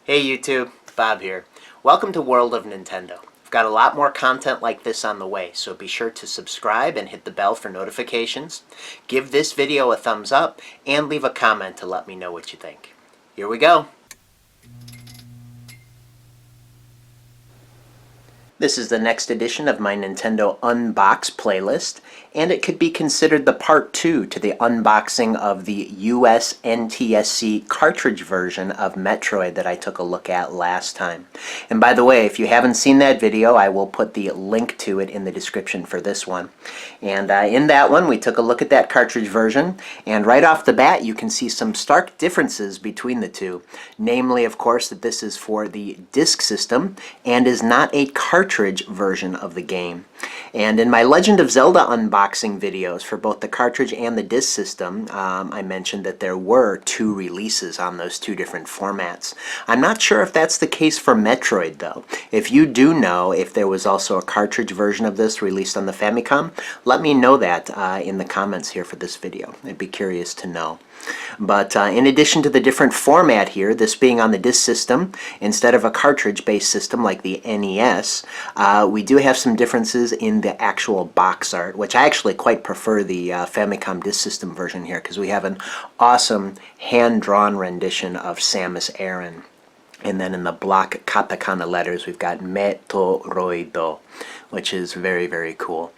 Hey YouTube, Bob here. Welcome to World of Nintendo. We've got a lot more content like this on the way, so be sure to subscribe and hit the bell for notifications. Give this video a thumbs up and leave a comment to let me know what you think. Here we go. This is the next edition of my Nintendo Unboxed playlist, and it could be considered the part 2 to the unboxing of the US NTSC cartridge version of Metroid that I took a look at last time. And by the way, if you haven't seen that video, I will put the link to it in the description for this one. And in that one, we took a look at that cartridge version, and right off the bat, you can see some stark differences between the two. Namely, of course, that this is for the disk system and is not a cartridge version of the game. And in my Legend of Zelda unboxing videos for both the cartridge and the disc system, I mentioned that there were 2 releases on those 2 different formats. I'm not sure if that's the case for Metroid though. If you do know if there was also a cartridge version of this released on the Famicom, let me know that in the comments here for this video. I'd be curious to know. But in addition to the different format here, this being on the disc system instead of a cartridge-based system like the NES, we do have some differences in the actual box art, which I actually quite prefer the Famicom disc system version here because we have an awesome hand-drawn rendition of Samus Aran. And then in the block katakana letters, we've got Metroido, which is very, very cool.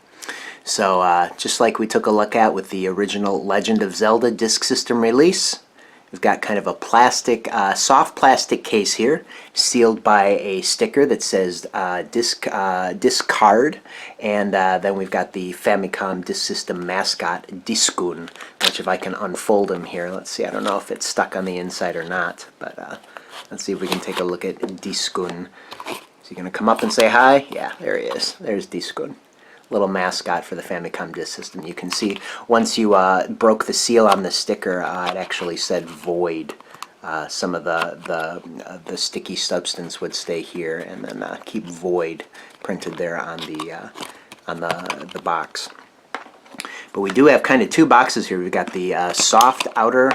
So just like we took a look at with the original Legend of Zelda disc system release, we've got kind of a plastic, soft plastic case here, sealed by a sticker that says disc card, and then we've got the Famicom disc system mascot, Diskun, which if I can unfold him here, let's see, I don't know if it's stuck on the inside or not, but let's see if we can take a look at Diskun. Is he going to come up and say hi? Yeah, there he is. There's Diskun. Little mascot for the Famicom disc system. You can see once you broke the seal on the sticker, it actually said void. Some of the sticky substance would stay here, and then keep void printed there on the box. But we do have kind of 2 boxes here. We've got the soft outer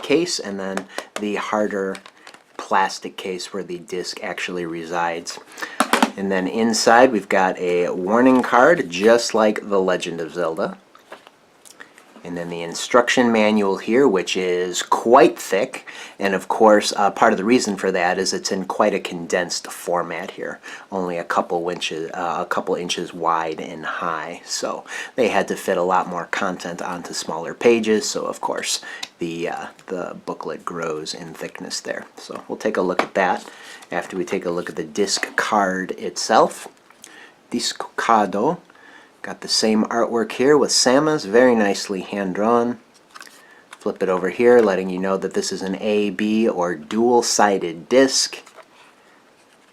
case, and then the harder plastic case where the disc actually resides. And then inside we've got a warning card just like the Legend of Zelda. And then the instruction manual here, which is quite thick. And of course, part of the reason for that is it's in quite a condensed format here. Only a couple inches wide and high. So they had to fit a lot more content onto smaller pages. So of course, the booklet grows in thickness there. So we'll take a look at that after we take a look at the disc card itself. Discado. Got the same artwork here with Samus, very nicely hand-drawn. Flip it over here, letting you know that this is an A, B, or dual-sided disc.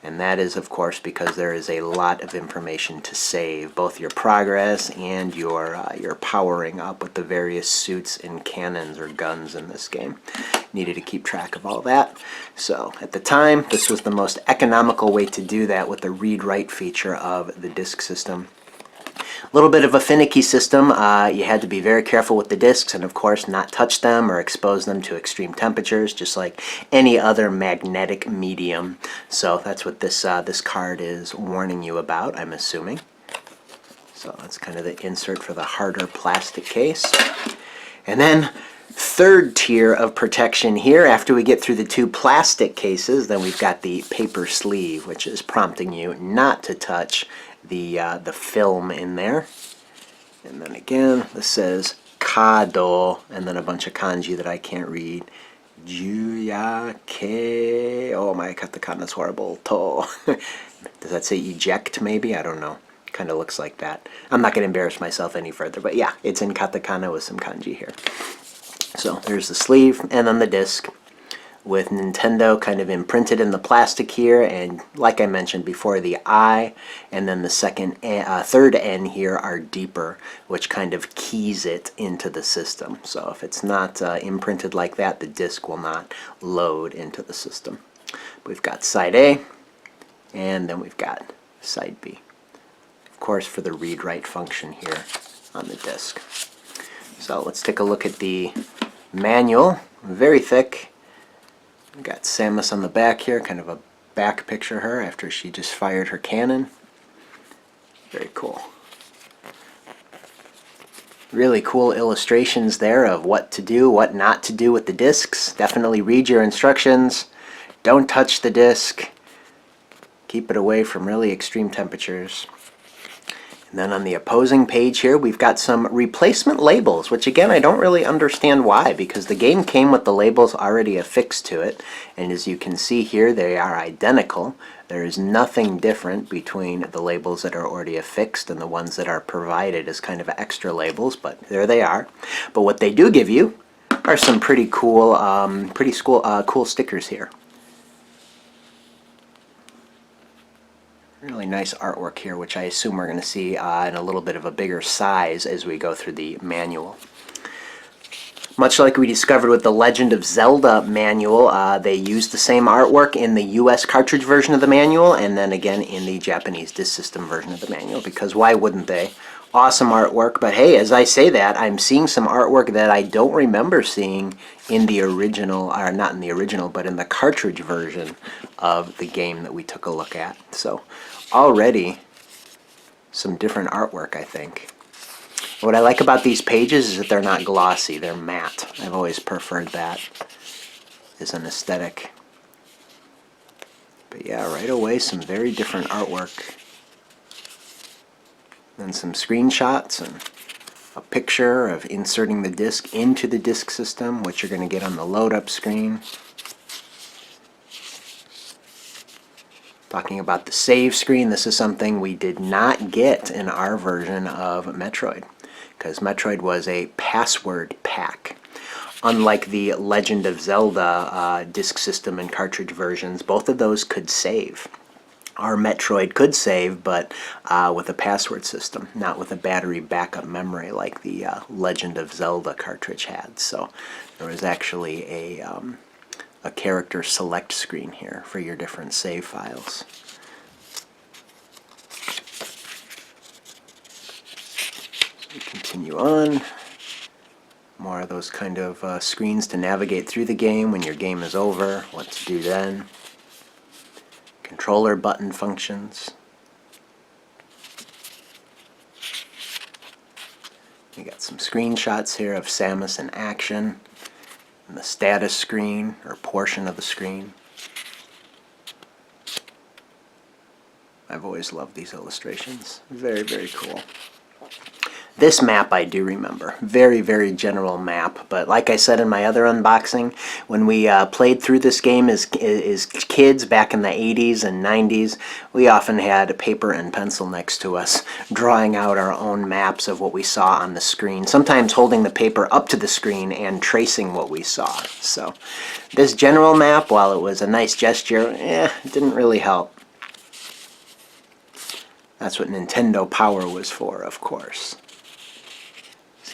And that is, of course, because there is a lot of information to save, both your progress and your powering up with the various suits and cannons or guns in this game. Needed to keep track of all that. So at the time, this was the most economical way to do that with the read-write feature of the disc system. A little bit of a finicky system. You had to be very careful with the discs and of course not touch them or expose them to extreme temperatures, just like any other magnetic medium. So that's what this card is warning you about, I'm assuming. So that's kind of the insert for the harder plastic case. And then third tier of protection here, after we get through the 2 plastic cases, then we've got the paper sleeve, which is prompting you not to touch the film in there. And then again, this says Kado, and then a bunch of kanji that I can't read. Juyake. Oh, my katakana's horrible. To. Does that say eject maybe? I don't know. Kind of looks like that. I'm not going to embarrass myself any further, but yeah, it's in katakana with some kanji here. So there's the sleeve, and then the disc with Nintendo kind of imprinted in the plastic here, and like I mentioned before, the I and then the third N here are deeper, which kind of keys it into the system. So if it's not imprinted like that, the disc will not load into the system. We've got side A, and then we've got side B. Of course, for the read-write function here on the disc. So let's take a look at the manual. Very thick. We got Samus on the back here, kind of a back picture of her after she just fired her cannon. Very cool. Really cool illustrations there of what to do, what not to do with the discs. Definitely read your instructions. Don't touch the disc. Keep it away from really extreme temperatures. And then on the opposing page here, we've got some replacement labels, which again, I don't really understand why, because the game came with the labels already affixed to it. And as you can see here, they are identical. There is nothing different between the labels that are already affixed and the ones that are provided as kind of extra labels, but there they are. But what they do give you are some pretty cool, cool stickers here. Really nice artwork here, which I assume we're going to see in a little bit of a bigger size as we go through the manual. Much like we discovered with the Legend of Zelda manual, they used the same artwork in the US cartridge version of the manual and then again in the Japanese disc system version of the manual, because why wouldn't they? Awesome artwork, but hey, as I say that, I'm seeing some artwork that I don't remember seeing in the original, or not in the original, but in the cartridge version of the game that we took a look at. So already some different artwork, I think. What I like about these pages is that they're not glossy, they're matte. I've always preferred that as an aesthetic. But yeah, right away some very different artwork. Then some screenshots and a picture of inserting the disc into the disc system, which you're going to get on the load up screen. Talking about the save screen, this is something we did not get in our version of Metroid, because Metroid was a password pack. Unlike the Legend of Zelda disc system and cartridge versions, both of those could save. Our Metroid could save, but with a password system, not with a battery backup memory like the Legend of Zelda cartridge had. So there was actually a character select screen here for your different save files. So we continue on. More of those kind of screens to navigate through the game when your game is over, what to do then. Controller button functions. We got some screenshots here of Samus in action. And the status screen, or portion of the screen. I've always loved these illustrations. Very, very cool. This map I do remember. Very, very general map. But like I said in my other unboxing, when we played through this game as kids back in the 80s and 90s, we often had paper and pencil next to us, drawing out our own maps of what we saw on the screen. Sometimes holding the paper up to the screen and tracing what we saw. So this general map, while it was a nice gesture, it didn't really help. That's what Nintendo Power was for, of course.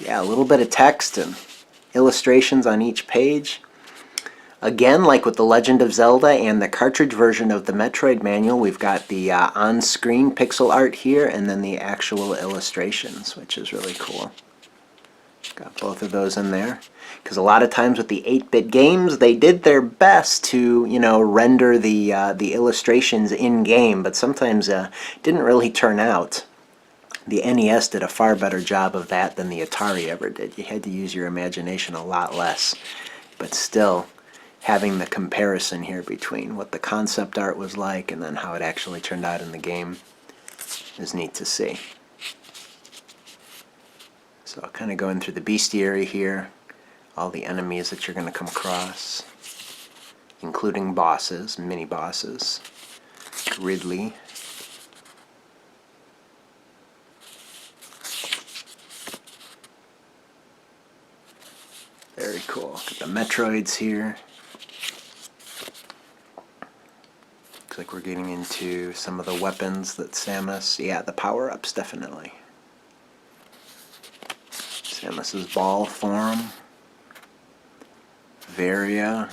Yeah, a little bit of text and illustrations on each page. Again, like with the Legend of Zelda and the cartridge version of the Metroid manual, we've got the on-screen pixel art here and then the actual illustrations, which is really cool. Got both of those in there. Because a lot of times with the 8-bit games, they did their best to, render the illustrations in-game, but sometimes didn't really turn out. The NES did a far better job of that than the Atari ever did. You had to use your imagination a lot less. But still, having the comparison here between what the concept art was like and then how it actually turned out in the game is neat to see. So kind of going through the bestiary here, all the enemies that you're going to come across, including bosses, mini-bosses, Ridley. Very cool. Got the Metroids here. Looks like we're getting into some of the weapons that Samus... Yeah, the power-ups, definitely. Samus's ball form. Varia.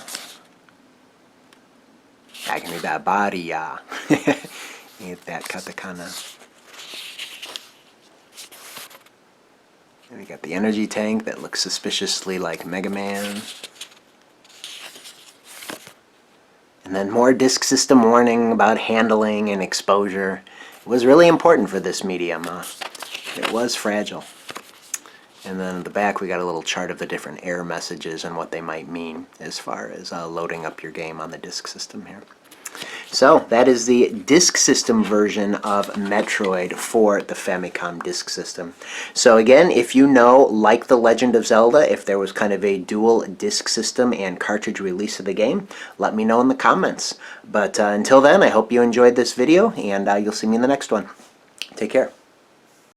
Give me that body, yeah. Get that katakana. And we got the energy tank that looks suspiciously like Mega Man. And then more disk system warning about handling and exposure. It was really important for this medium. It was fragile. And then at the back we got a little chart of the different error messages and what they might mean as far as loading up your game on the disk system here. So that is the disk system version of Metroid for the Famicom disk system. So again, if you know, like The Legend of Zelda, if there was kind of a dual disk system and cartridge release of the game, let me know in the comments. But until then, I hope you enjoyed this video, and you'll see me in the next one. Take care.